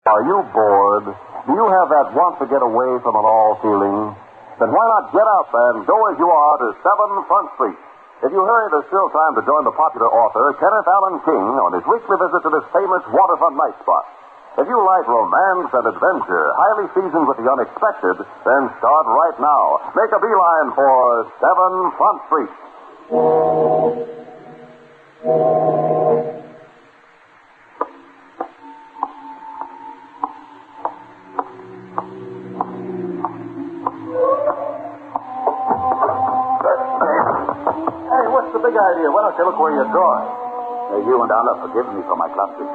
Are you bored? Do you have that want to get away from it all feeling? Then why not get up and go as you are to 7 Front Street? If you hurry, there's still time to join the popular author Kenneth Allen King on his weekly visit to this famous waterfront night spot. If you like romance and adventure, highly seasoned with the unexpected, then start right now. Make a beeline for 7 Front Street. Hey, what's the big idea? Why don't you look where you're drawing? You and Allah forgive me for my clumsy.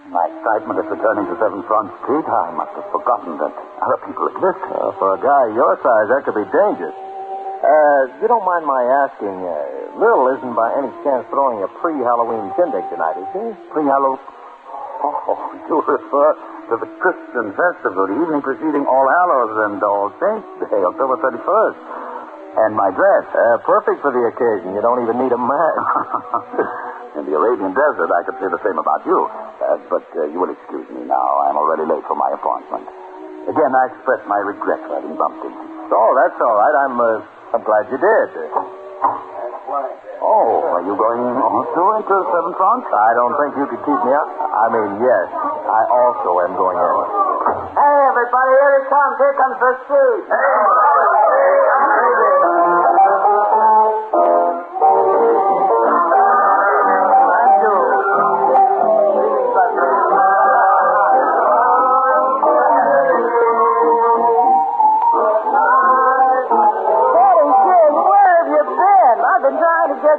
My excitement at returning to 7 Front Street, I must have forgotten that other people exist. For a guy your size, that could be dangerous. You don't mind my asking, Lil isn't by any chance throwing a pre-Halloween shindig tonight, is he? Pre-Halloween? Oh, you refer to the Christian festival, the evening preceding All Hallows and All Saints Day, October 31st. And my dress. Perfect for the occasion. You don't even need a mask. In the Arabian desert, I could say the same about you. But you will excuse me now. I'm already late for my appointment. Again, I express my regret for having bumped into you. Oh, that's all right. I'm glad you did. Oh, are you going also into 7 Front? I don't think you could keep me up. I mean, yes. I also am going in. Hey, everybody, here he comes. Here comes the Sheik.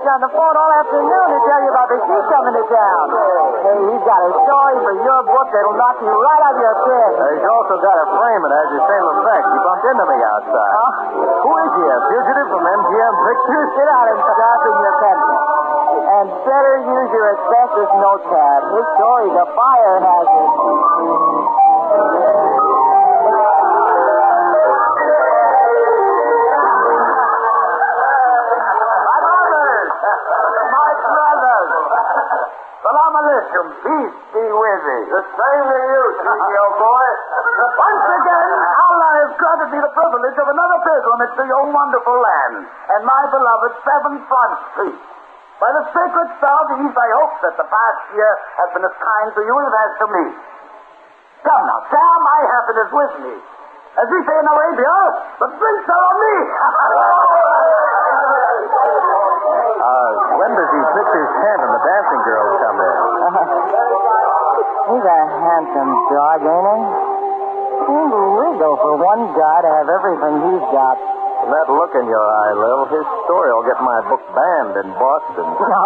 On the phone all afternoon to tell you about the Sheik coming to town. Hey, he's got a story for your book that'll knock you right out of your pin. He's also got a frame that has the same effect. He bumped into me outside. Huh? Who is he? A fugitive from MGM Pictures? Sit down and sharpen your pencil. And better use your asbestos notepad. His story's a fire hazard. Peace be with thee. The same to you, CEO boy. Once again, Allah has granted me the privilege of another pilgrimage to your wonderful land and my beloved 7 Front Street. By the sacred star of the East, I hope that the past year has been as kind to you as it has to me. Come now, share my happiness with me. As we say in Arabia, the drinks are on me. When does he pitch his tent and the dancing girls come in? He's a handsome dog, ain't he? Seems illegal for one guy to have everything he's got. From that look in your eye, Lil, his story will get my book banned in Boston. No,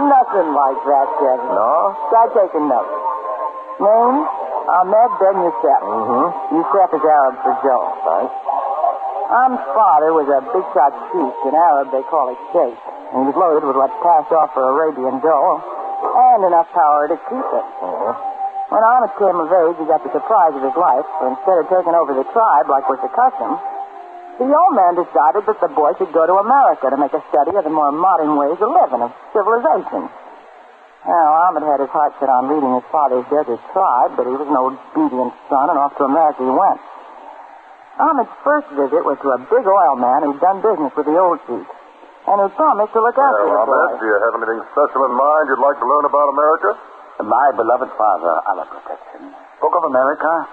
nothing like that, Kevin. No? Try taking notes. Name? Ahmed Ben Youssef. Mm-hmm. Youssef is Arab for Joe. Right. Ahmed's father was a big-shot sheik. In Arab, they call it Sheik. And he was loaded with what passed off for Arabian dough and enough power to keep it. Mm-hmm. When Ahmed came of age, he got the surprise of his life. For instead of taking over the tribe like was the custom, the old man decided that the boy should go to America to make a study of the more modern ways of living, of civilization. Now, Ahmed had his heart set on leading his father's desert tribe, but he was an obedient son, and off to America he went. Ahmed's first visit was to a big oil man who'd done business with the old chief, and who promised to look after the boy. Ahmed, do you have anything special in mind you'd like to learn about America? My beloved father, Allah protect him, spoke of America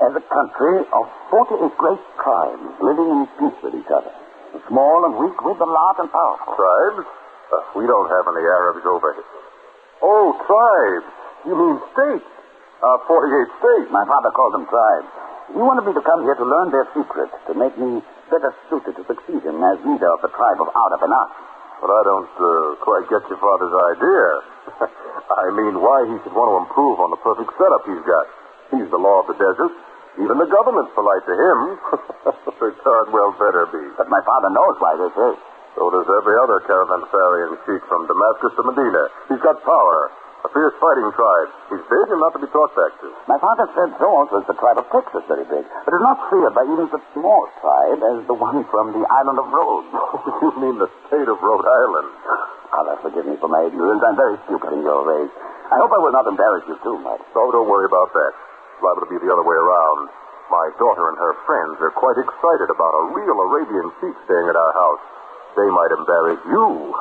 as a country of 48 great tribes living in peace with each other. The small and weak with the large and powerful. Tribes? We don't have any Arabs over here. Oh, tribes. You mean states? 48 states. My father called them tribes. He wanted me to come here to learn their secrets, to make me better suited to succeed him as leader of the tribe of Arab and us. But I don't quite get your father's idea. I mean, why he should want to improve on the perfect setup he's got. He's the law of the desert. Even the government's polite to him. The darn well better be. But my father knows why this is. So does every other caravanserai and sheik from Damascus to Medina. He's got power. A fierce fighting tribe. He's big and not to be talked back to. My father said so also is the tribe of Texas, very big. But is not feared by even such small tribe as the one from the island of Rhodes. You mean the state of Rhode Island? Allah forgive me for my ignorance. I'm very stupid in your ways. I hope I will not embarrass you too much. Oh, don't worry about that. It's liable to be the other way around. My daughter and her friends are quite excited about a real Arabian sheik staying at our house. They might embarrass you.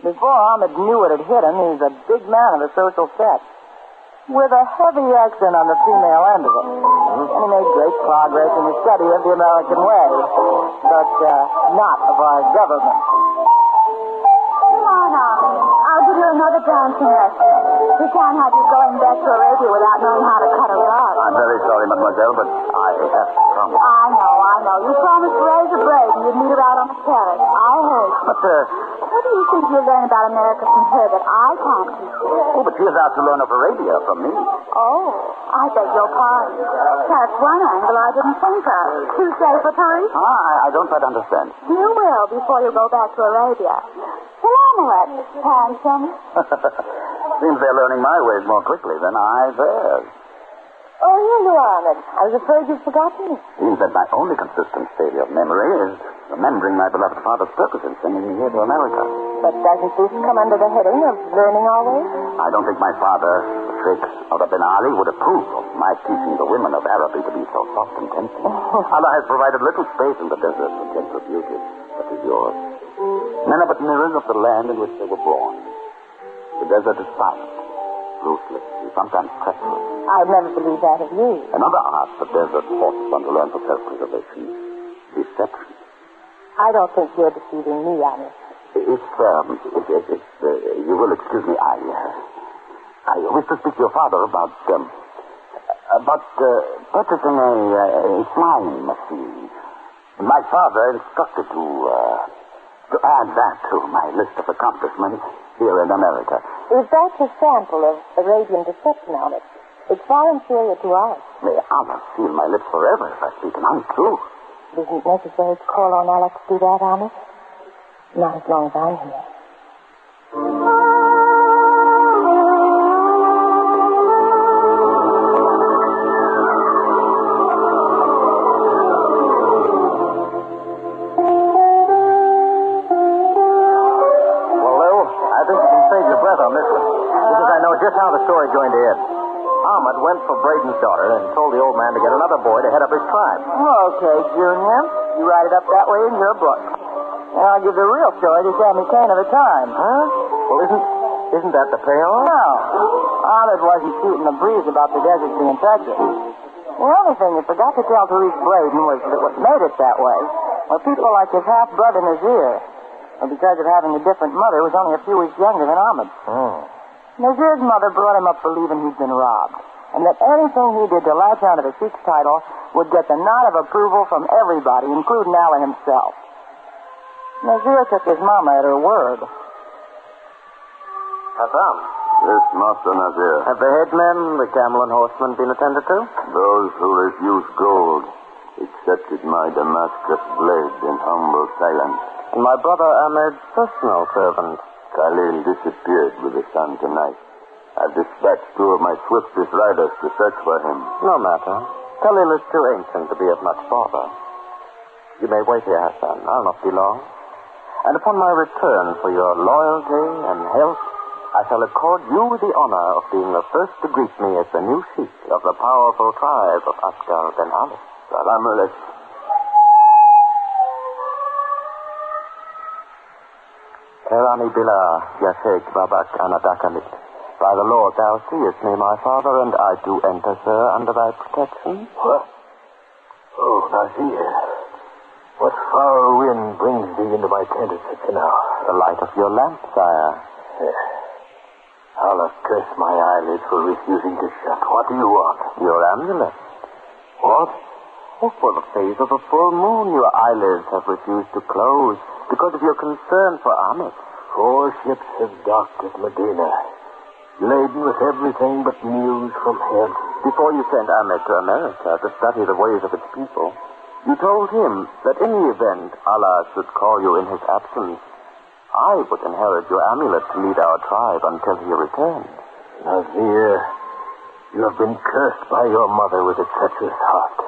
Before Ahmed knew it had hit him, he was a big man of the social set, with a heavy accent on the female end of it. And he made great progress in the study of the American way, but not of our government. Come on, Ahmed. I'll give you another dancing lesson. We can't have you going back to Arabia without knowing how to cut a rug. I'm very sorry, mademoiselle, but I have to promise. I know. You promised to raise a braid and you'd meet her out on the terrace. I heard. But, what do you think you'll learn about America from her that I can't teach you? oh, but she is out to learn of Arabia from me. Oh, I beg your pardon. That's one angle I didn't think of. Too safe for police? I don't quite understand. You will before you go back to Arabia. Salam alaikum, handsome. Seems they're learning my ways more quickly than I theirs. Oh, hello, Ahmed. I was afraid you'd forgotten me. Seems that my only consistent failure of memory is remembering my beloved father's purpose in sending me here to America. But doesn't this come under the heading of learning always? I don't think my father, the Sheik of the Ben Ali, would approve of my teaching the women of Araby to be so soft and tempting. Allah has provided little space in the desert for gentle beauty, such as yours. Men are but mirrors of the land in which they were born. The desert is silent, ruthless, and sometimes treacherous. I'd never believe that of you. Another art the desert forces one to learn for self-preservation, deception. I don't think you're deceiving me, Ahmed. If you will excuse me, I wish to speak to your father about purchasing a flying machine. My father instructed to add that to my list of accomplishments here in America. If that's a sample of Arabian deception, Ahmed, it's far inferior to ours. May Allah seal my lips forever if I speak an untrue. It isn't necessary to call on Allah to do that, Ahmed. Not as long as I'm here. Just how the story's going to end. Ahmed went for Braden's daughter and told the old man to get another boy to head up his tribe. Okay, Junior. You write it up that way in your book. And I'll give the real story to Sammy Kane of the time. Huh? Well, isn't that the payoff? No. Ahmed wasn't shooting the breeze about the desert being treacherous. The only thing he forgot to tell Therese Braden was that what made it that way were people like his half-brother Nazir. And because of having a different mother, was only a few weeks younger than Ahmed. Nazir's mother brought him up believing he'd been robbed, and that anything he did to latch onto the Sheik's title would get the nod of approval from everybody, including Allah himself. Nazir took his mama at her word. Hassan. Yes, Master Nazir. Have the headmen, the camel and horsemen, been attended to? Those who refused gold accepted my Damascus blade in humble silence. And my brother Ahmed's personal servant. Khalil disappeared with the sun tonight. I've dispatched two of my swiftest riders to search for him. No matter. Khalil is too ancient to be of much bother. You may wait here, Hassan. I'll not be long. And upon my return for your loyalty and help, I shall accord you the honor of being the first to greet me as the new Sheik of the powerful tribe of Askar Ben Ali. Salam alaikum. Terani Billah, Ya Sheik Babak Anadakamit. By the Lord, thou seest me, my father, and I do enter, sir, under thy protection. What? Oh, Nazir. What foul wind brings thee into my tent at such an hour? The light of your lamp, sire. Allah curse my eyelids for refusing to shut. What do you want? Your amulet. What? Oh, for the phase of a full moon, your eyelids have refused to close because of your concern for Ahmed. 4 ships have docked at Medina, laden with everything but news from heaven. Before you sent Ahmed to America to study the ways of its people, you told him that in the event Allah should call you in his absence, I would inherit your amulet to lead our tribe until he returned. Nazir, you have been cursed by your mother with a treacherous heart.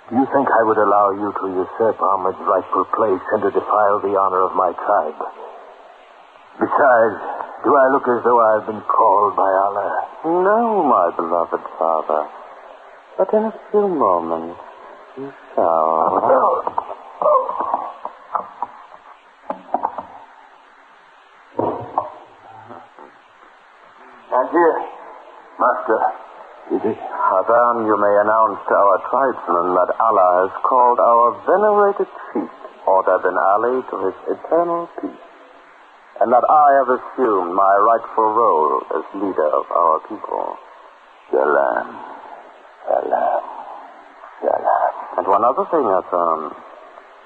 Do you think I would allow you to usurp Ahmed's rightful place and to defile the honor of my tribe? Besides, do I look as though I've been called by Allah? No, my beloved father. But in a few moments, you shall. Nazir, Master, is it? Hadan, you may announce to our tribesmen that Allah has called our venerated chief, Orda bin Ali, to his eternal peace, and that I have assumed my rightful role as leader of our people. Salam. Salam. Salam. And one other thing, Hassan.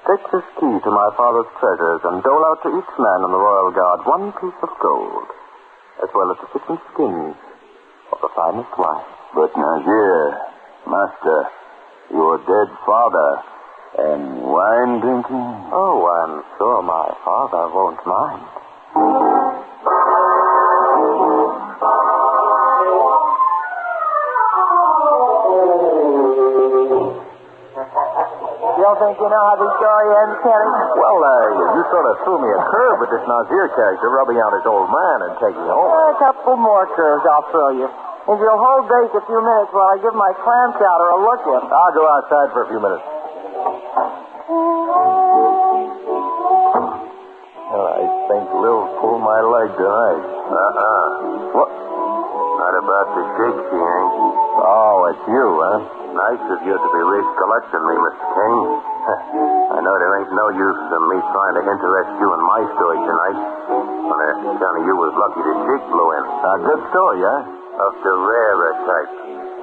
Take this key to my father's treasures and dole out to each man in the royal guard one piece of gold, as well as the 6 skins of the finest wine. But Nazir, Master, your dead father, and wine drinking? Oh, I'm sure my father won't mind. You don't think you know how the story ends, Kenny? Well, you sort of threw me a curve with this Nazir character rubbing out his old man and taking home. A couple more curves I'll throw you. If you'll hold base a few minutes while I give my clam chowder a look in. I'll go outside for a few minutes. Well, I think Lil pulled my leg tonight. What? Not about the Sheik, she ain't. Oh, it's you, huh? Nice of you to be recollecting me, Mr. King. I know there ain't no use in me trying to interest you in my story tonight. On account of you was lucky the Sheik blew in. A good story, huh? Of the rarer type,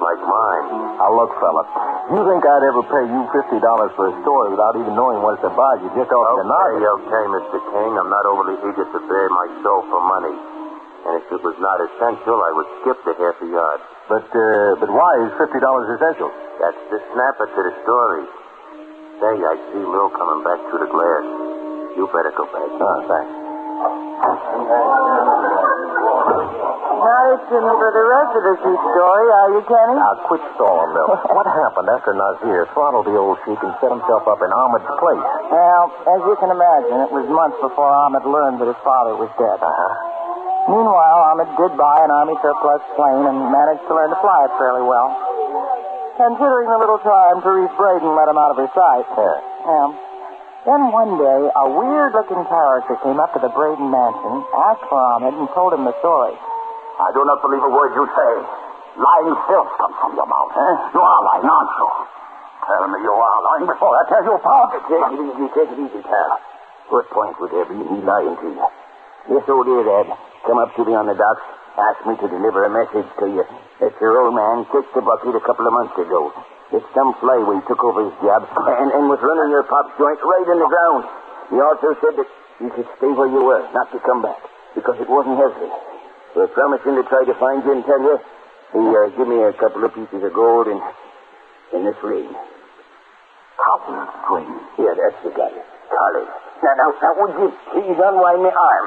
like mine. Now, look, fella, you think I'd ever pay you $50 for a story without even knowing what it's about? You just offered to knock it. Okay, Mr. King. I'm not overly eager to bare my soul for money. And if it was not essential, I would skip the half a yard. But why is $50 essential? That's the snapper to the story. Say, I see Lil coming back through the glass. You better go back. Oh, thanks. Not itching for the rest of the Sheik story, are you, Kenny? Now, quit stalling, Bill. What happened after Nazir throttled the old Sheik and set himself up in Ahmed's place? Well, as you can imagine, it was months before Ahmed learned that his father was dead. Meanwhile, Ahmed did buy an Army surplus plane and managed to learn to fly it fairly well. Considering the little time Therese Braden let him out of her sight. Yeah. Then one day, a weird-looking character came up to the Braden mansion, asked for Ahmed, and told him the story. I do not believe a word you say. Lying filth comes from your mouth. You are lying, aren't you? Tell me you are lying before I tell you apart. Take it easy, pal. What point would there be in me lying to you? This old earhead come up to me on the docks, asked me to deliver a message to you that your old man kicked the bucket a couple of months ago. It's some flyway took over his job and was running your pop's joint right in the ground. He also said that you should stay where you were, not to come back, because it wasn't healthy. So promising to try to find you and tell you, he give me a couple of pieces of gold and this ring. Cotton ring. Yeah, that's the guy. Collie. Now, would you please unwind my arm?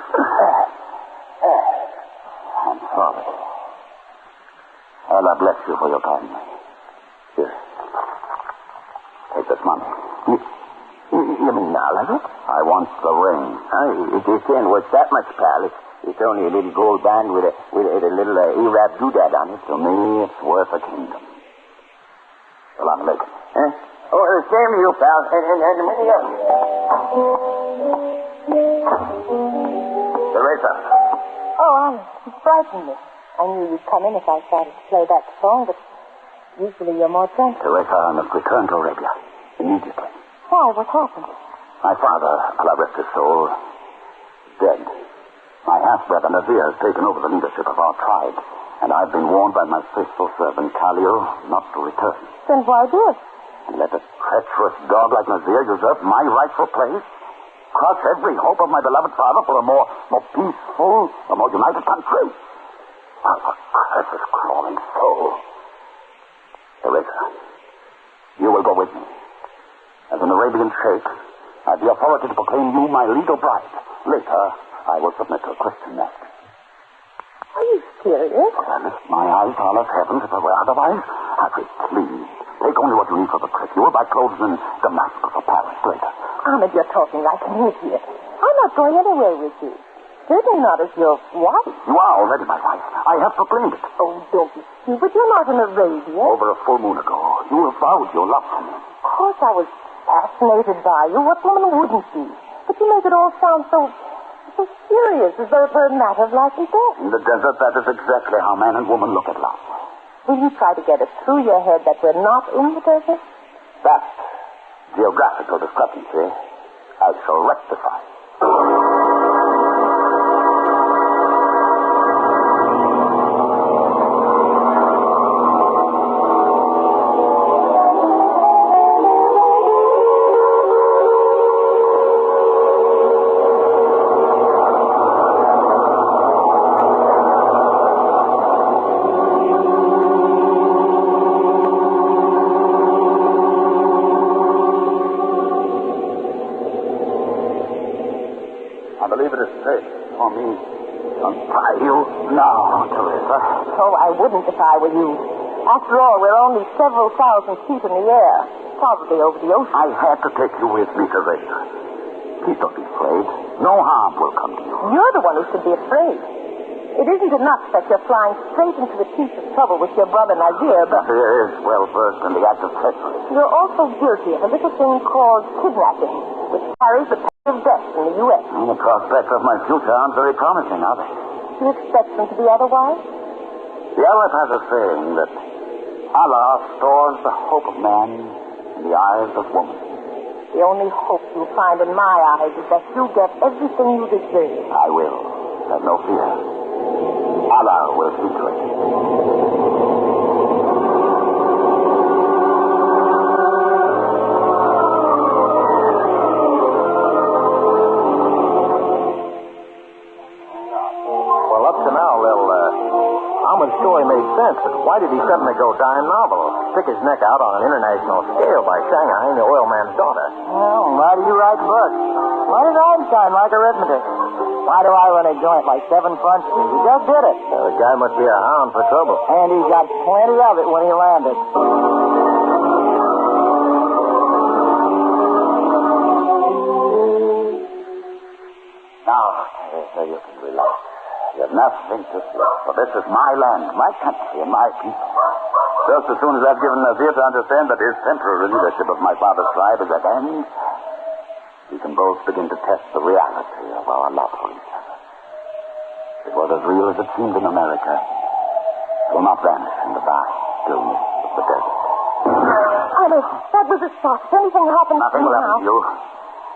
I'm sorry. Allah bless you for your kindness. Here. Take this money. You mean all of it? I want the ring. It isn't worth that much, pal. It's only a little gold band with a little Arab doodad on it. To me, it's worth a kingdom. Salam alaikum. Huh? Oh, same to you, pal. And many others. Teresa. Oh, Ahmed, you frightened me. I knew you'd come in if I started to play that song, but usually you're more tranquil. Teresa, I must return to Arabia. Immediately. Why? What happened? My father, Allah rest his soul, is dead. My half-brother Nazir has taken over the leadership of our tribe, and I've been warned by my faithful servant Khalil not to return. Then why do it? And let a treacherous dog like Nazir usurp my rightful place? Crush every hope of my beloved father for a more peaceful, a more united country? Oh, for precious crawling soul. Teresa, you will go with me. As an Arabian sheikh, I have the authority to proclaim you my legal bride. Later, I will submit to a Christian marriage. Are you serious? But I lift my eyes to Allah's heavens if I were otherwise. I'd be pleased Take only what you need for the trip. You will buy clothes in Damascus or Paris later. Ahmed, you're talking like an idiot. I'm not going anywhere with you. Certainly not as your wife. You are already my wife. I have proclaimed it. Oh, don't be stupid. You're not an Arabian. Over a full moon ago, you avowed your love to me. Of course I was fascinated by you. What woman wouldn't be? But you make it all sound so serious, as though it were a matter of life and death. In the desert, that is exactly how man and woman look at love. Will you try to get it through your head that we're not in the desert? That geographical discrepancy I shall rectify. Wouldn't if I were you. After all, we're only several thousand feet in the air, probably over the ocean. I had to take you with me, Teresa. Please don't be afraid. No harm will come to you. You're the one who should be afraid. It isn't enough that you're flying straight into the teeth of trouble with your brother Nazir, but... Nazir is well versed in the act of treachery. You're also guilty of a little thing called kidnapping, which carries the penalty of death in the U.S. And the prospects of my future aren't very promising, are they? Do you expect them to be otherwise? The Arab has a saying that Allah stores the hope of man in the eyes of woman. The only hope you'll find in my eyes is that you get everything you deserve. I will. Have no fear. Allah will see to it. Ahmed's story made sense, but why did he suddenly go dime novel? Stick his neck out on an international scale by shanghaiing the oil man's daughter. Well, why do you write books? Why does Einstein like arithmetic? Why do I run a joint like 7 Front Street? He just did it. The guy must be a hound for trouble. And he's got plenty of it when he landed. Now, you can relax. You have nothing to fear, for this is my land, my country, and my people. Just as soon as I've given Nazir to understand that his temporary leadership of my father's tribe is at end, we can both begin to test the reality of our love for each other. It was as real as it seemed in America. It will not vanish in the vast stillness of the desert. Ahmed, that was a shot. If anything happens Nothing will happen to you.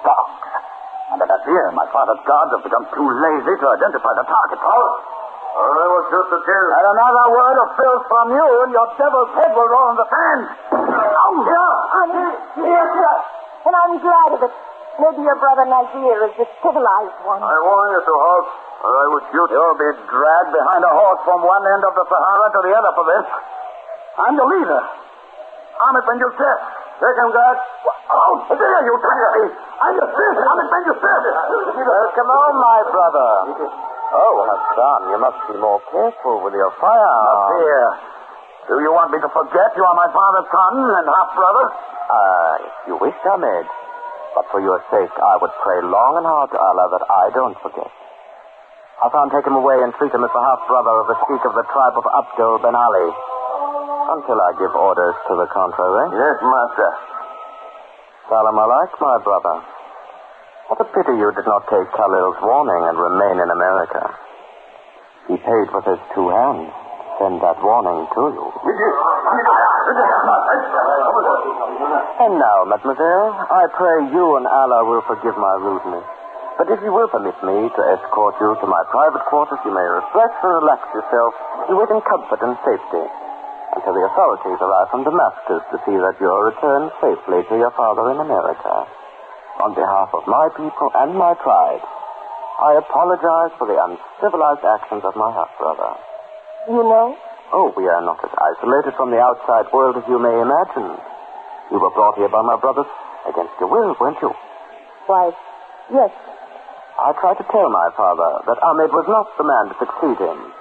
Stop. And at Nazir, my father's guards have become too lazy to identify the target. I will shoot the kill. And another word of filth from you, and your devil's head will roll in the sand. Yes, sir. And I'm glad of it. Maybe your brother Nazir is the civilized one. I warn you to halt, or I will shoot. You'll be dragged behind a horse from one end of the Sahara to the other for this. I'm the leader. Ahmed Ben Youssef. Take him, guard. Oh, there you tiger. I'm your sister. Ahmed Ben Youssef. Come on, my brother. Oh, Hassan, you must be more careful with your firearm. Here. Do you want me to forget you are my father's son and half-brother? If you wish, Ahmed. But for your sake, I would pray long and hard to Allah that I don't forget. Hassan, take him away and treat him as the half-brother of the Sheik of the tribe of Abdul Ben Ali. Until I give orders to the contrary. Yes, master. Salam alaik, my brother. What a pity you did not take Khalil's warning and remain in America. He paid with his 2 hands to send that warning to you. And now, mademoiselle, I pray you and Allah will forgive my rudeness. But if you will permit me to escort you to my private quarters, you may refresh and relax yourself in comfort and safety until the authorities arrive from Damascus to see that you are returned safely to your father in America. On behalf of my people and my tribe, I apologize for the uncivilized actions of my half-brother. You know? Oh, we are not as isolated from the outside world as you may imagine. You were brought here by my brothers against your will, weren't you? Why, yes. I tried to tell my father that Ahmed was not the man to succeed him,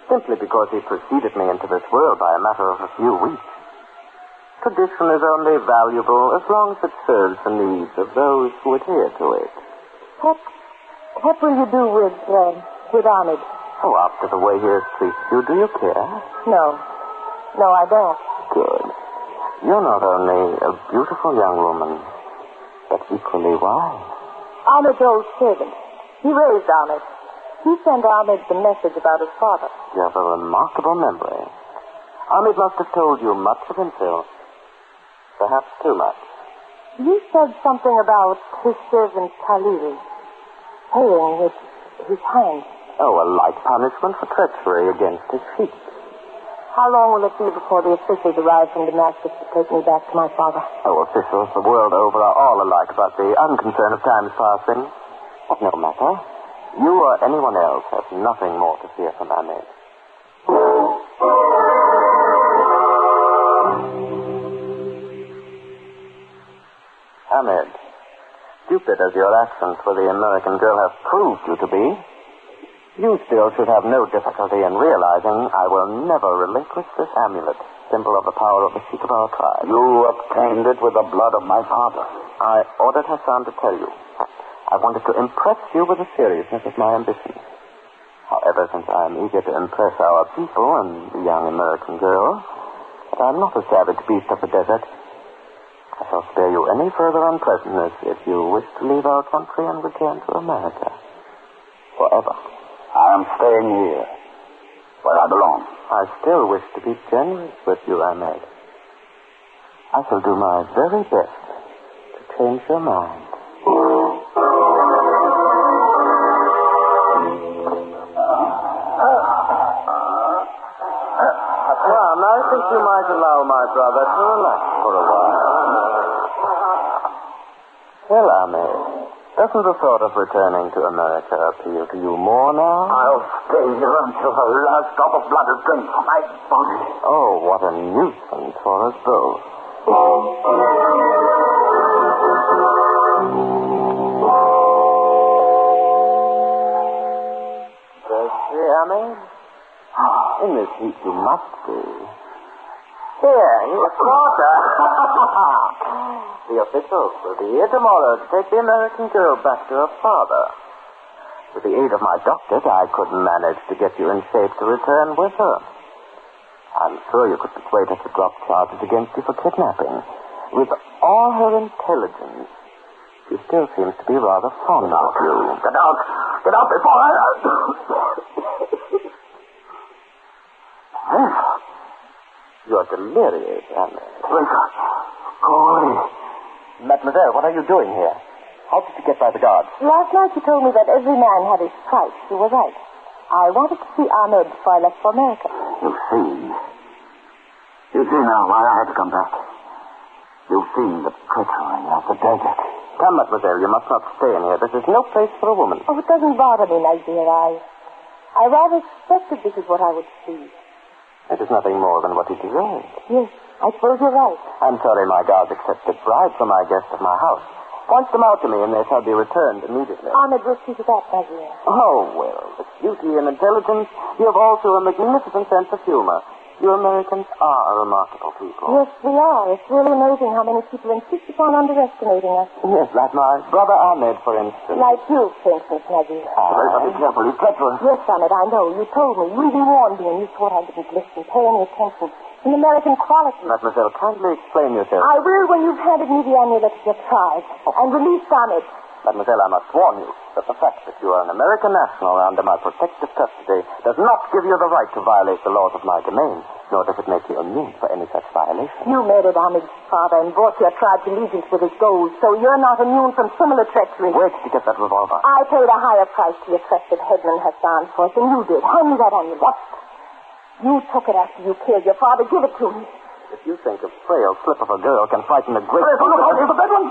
simply because he preceded me into this world by a matter of a few weeks. tradition is only valuable as long as it serves the needs of those who adhere to it. What will you do with Ahmed? Oh, after the way he has treated you, do you care? No, I don't. Good. You're not only a beautiful young woman, but equally wise. Ahmed's old servant. He raised Ahmed. He sent Ahmed the message about his father. You have a remarkable memory. Ahmed must have told you much of himself. Perhaps too much. You said something about his servant Khalil paying with his hand. Oh, a light punishment for treachery against his Sheik. How long will it be before the officials arrive from Damascus to take me back to my father? Oh, officials the world over are all alike about the unconcern of time's passing. But no matter. You or anyone else has nothing more to fear from Ahmed. Ahmed, stupid as your actions for the American girl have proved you to be, you still should have no difficulty in realizing I will never relinquish this amulet, symbol of the power of the Sheik of our tribe. You obtained it with the blood of my father. I ordered Hassan to tell you. I wanted to impress you with the seriousness of my ambition. However, since I am eager to impress our people and the young American girl, but I am not a savage beast of the desert. I shall spare you any further unpleasantness if you wish to leave our country and return to America. Forever. I am staying here, where I belong. I still wish to be generous with you, Ahmed. I shall do my very best to change your mind. Hassan, I think you might allow my brother to relax for a while. Well, Ahmed, doesn't the thought of returning to America appeal to you more now? I'll stay here until the last drop of blood is drained from my body. Oh, what a nuisance for us both. Thirsty, Ahmed? In this heat you must be. Here's water. The officials will be here tomorrow to take the American girl back to her father. With the aid of my doctors, I could manage to get you in shape to return with her. I'm sure you could persuade her to drop charges against you for kidnapping. With all her intelligence, she still seems to be rather fond of you. Get out! Get out before I... You're delirious, Ahmed. Go away. Mademoiselle, what are you doing here? How did you get by the guards? Last night you told me that every man had his price. You were right. I wanted to see Ahmed before I left for America. You see now why I had to come back. You've seen the treachery of the desert. Come, mademoiselle, you must not stay in here. This is no place for a woman. Oh, it doesn't bother me, my dear. I rather suspected this is what I would see. It is nothing more than what he deserved. Yes, I suppose you're right. I'm sorry my guards accepted bribes from my guests at my house. Point them out to me and they shall be returned immediately. Ahmed will see to that, my dear. Oh, well, with beauty and intelligence, you have also a magnificent sense of humor. You Americans are a remarkable people. Yes, we are. It's really amazing how many people insist upon underestimating us. Yes, like my brother Ahmed, for instance. Like you, for instance, my dear. Be careful, he's treacherous. Yes, Ahmed, I know. You told me. You even warned me, and you thought I didn't listen, pay any attention. An American quality. Mademoiselle, kindly explain yourself. I will when you've handed me the amulet of your tribe and released Ahmed. Mademoiselle, I must warn you that the fact that you are an American national under my protective custody does not give you the right to violate the laws of my domain, nor does it make you immune for any such violation. You murdered Ahmed's father and brought your tribe's allegiance with his gold, so you're not immune from similar treachery. Where did you get that revolver? I paid a higher price to your trusted headman Hassan for it than you did. Hand me that amulet. What? You took it after you killed your father. Give it to me. If you think a frail slip of a girl can frighten a great... Look out, here's the bedroom!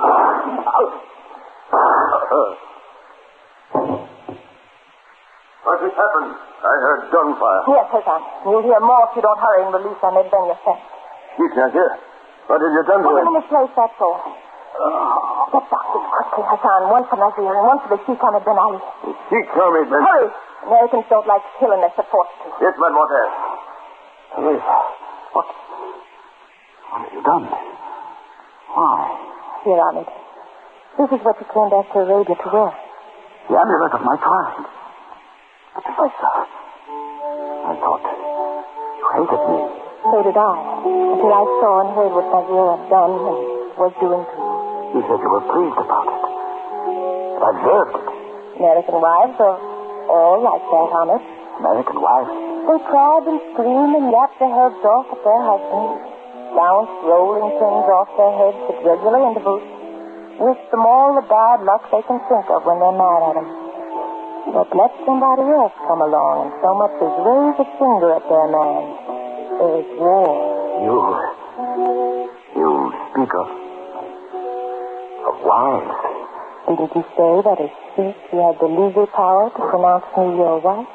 What has happened? I heard gunfire. Yes, Hassan. You'll hear more if you don't hurry and release Ahmed Ben Yosef. Sheik, here. What have you done to Put him? him in his place, that's all. Get doctors quickly, Hassan. One for Nazir and one for the Sheik Ahmed Ben Ali. Sheik, tell me, Ben. Hurry! Americans don't like to kill unless they're forced to. Yes, mademoiselle. Yes. What have you done? Why? Here, Ahmed. This is what you came back to Arabia to wear. The amulet of my tribe. But Teresa, I thought you hated me. So did I. Until I saw and heard what Nazir had done and was doing to you. You said you were pleased about it. But I deserved it. American wives are all like that, Ahmed. American wives? They cried and screamed and yapped their heads off at their husbands. Bounced rolling things off their heads at regular intervals. Wish them all the bad luck they can think of when they're mad at them. But let somebody else come along and so much as raise a finger at their man. There's war. You speak of wives. Didn't you say that as Sheik you had the legal power to pronounce me your wife?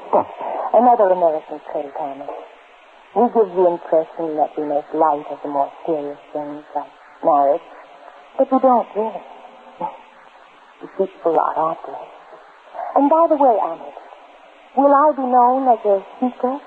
Another American trait, Thomas. We give the impression that we make light of the more serious things like marriage, but we don't really. Deceitful lot, aren't we? And by the way, Ahmed, will I be known as a seeker?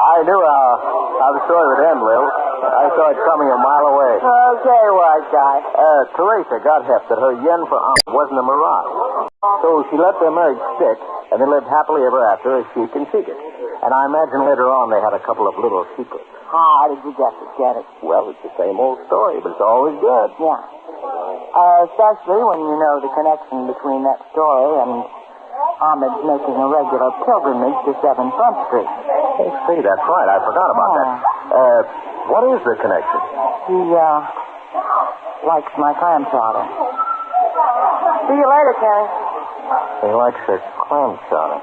I knew how the story would end, Lil. I saw it coming a mile away. Okay, wise guy. Teresa got hep that her yen for Ahmed wasn't a mirage. So she let their marriage stick, and they lived happily ever after as Sheik and Sheik. And I imagine later on they had a couple of little secrets. How did you get it? Well, it's the same old story, but it's always good. Yeah. Especially when you know the connection between that story and Ahmed's making a regular pilgrimage to 7 Front Street. Oh, see, that's right. I forgot about that. What is the connection? He, likes my clam chowder. See you later, Kenny. He likes her clam chowder.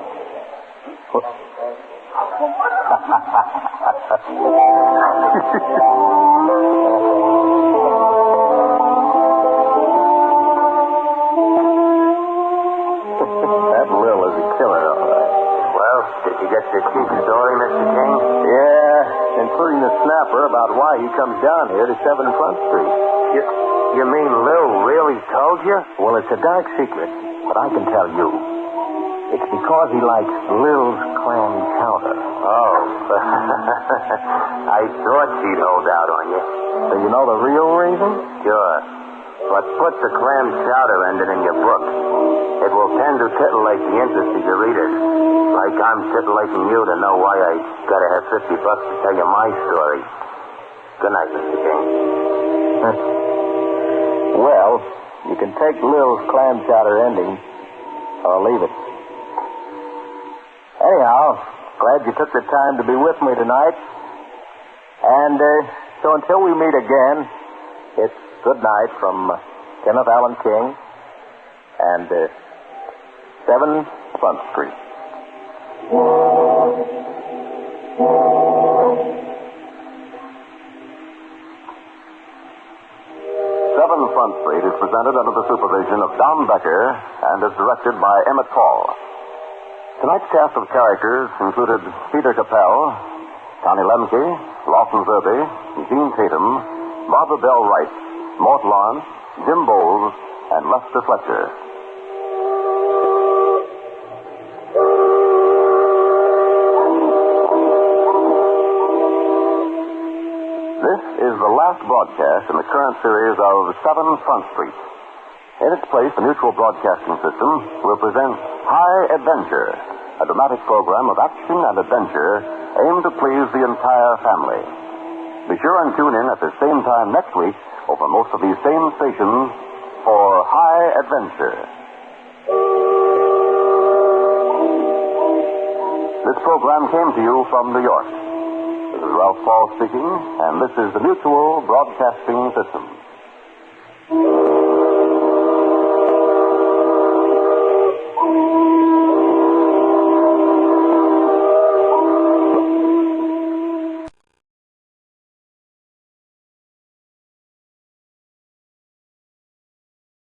That Lil is a killer, all right. Well, did you get your chief story, Mr. King? Yeah, including the snapper about why he comes down here to 7 Front Street. You mean Lil really told you? Well, it's a dark secret, but I can tell you. It's because he likes Lil's clam chowder. Oh. I thought she'd hold out on you. So you know the real reason? Sure. But put the clam chowder ending in your book. It will tend to titillate the interest of your readers. Like I'm titillating you to know why I gotta have $50 to tell you my story. Good night, Mr. King. Well, you can take Lil's clam chowder ending, or leave it. Anyhow, glad you took the time to be with me tonight. And so until we meet again, it's good night from Kenneth Allen King and 7 Front Street. 7 Front Street is presented under the supervision of Don Becker and is directed by Emmett Paul. Tonight's cast of characters included Peter Capell, Connie Lemke, Lawson Zerby, Gene Tatum, Barbara Bell Wright, Mort Lawrence, Jim Bowles, and Lester Fletcher. This is the last broadcast in the current series of 7 Front Street. In its place, the Mutual Broadcasting System will present High Adventure, a dramatic program of action and adventure aimed to please the entire family. Be sure and tune in at the same time next week over most of these same stations for High Adventure. This program came to you from New York. This is Ralph Paul speaking, and this is the Mutual Broadcasting System.